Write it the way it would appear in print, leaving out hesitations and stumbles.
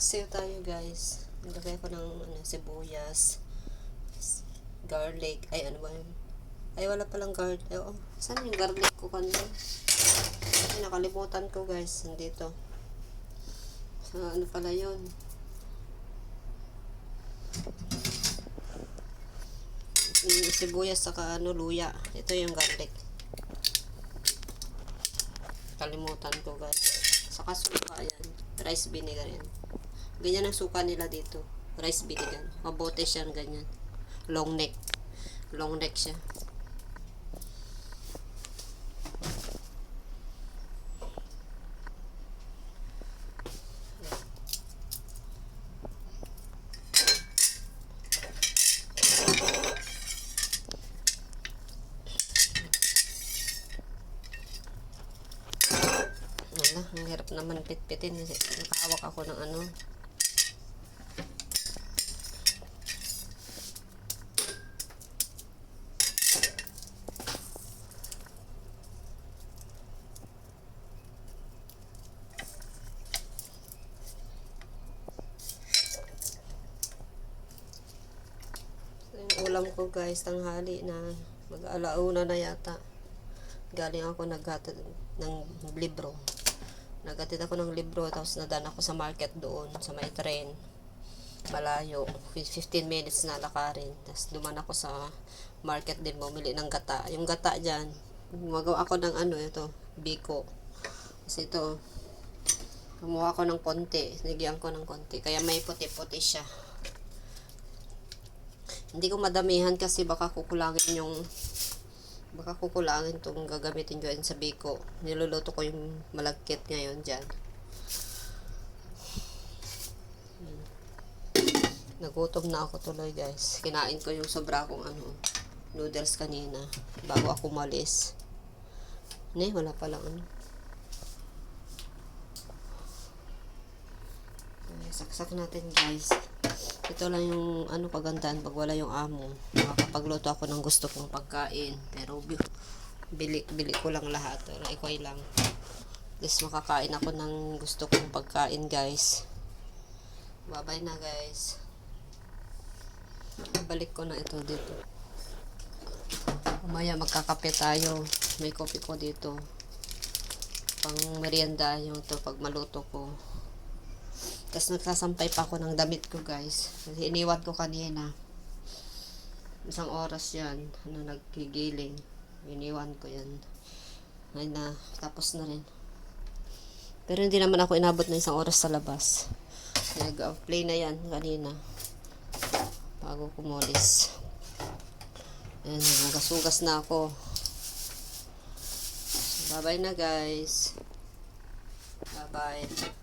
Magsasaksiw tayo guys. Nilagay ko ng sibuyas, garlic. Ay, ano ba yun? Ay, wala palang garlic. Ay, oh, saan yung garlic ko kanina? Ay, nakalimutan ko guys. Nandito. So, ano pala yun? Yung sibuyas saka luya. Ito yung garlic. Kalimutan ko guys. Saka suka yan. Rice vinegar yan. Ganyan ang suka nila dito. Rice vinegar. Mabote siya ganyan. Long neck. Long neck siya. Wala, ang hirap naman pitpitin. Nakahawak ako ng ano. Yung ulam ko guys, tanghali na. Mag-alauna na yata. Galing ako naghatid ng libro. Naghatid ako ng libro, tapos nadaan ako sa market doon, sa may train. Malayo. 15 minutes na lakarin. Tapos duman ako sa market din, bumili ng gata. Yung gata dyan, gumagawa ako ng ano, ito, biko. Kasi ito, kumuha ko ng konti. Nagyan ko ng konti. Kaya may puti-puti siya. Hindi ko madamihan kasi baka kukulangin itong gagamitin ko sa biko. Niluluto ko yung malagkit ngayon dyan. Nagutom na ako tuloy guys. Kinain ko yung sobra kong noodles kanina bago ako umalis. Wala palang ano. Saksak natin guys. Ito lang yung kagandahan pag wala yung amo. Makakapagluto ako ng gusto kong pagkain. Pero bili ko lang lahat. Ikoy lang. At least makakain ako ng gusto kong pagkain guys. Bye-bye na guys. Balik ko na ito dito. Umaya magkakape tayo. May kopi ko dito. Pang merienda yung ito pag maluto ko. Tapos nagsasampay pa ako ng damit ko guys. Kasi iniwan ko kanina. Isang oras yan. Nagkigiling. Iniwan ko yan. Ay na. Tapos na rin. Pero hindi naman ako inabot na isang oras sa labas. Nag-play na yan kanina. Bago kumulis. Ayan. Hugas-hugas na ako. So, bye-bye na guys. Bye-bye.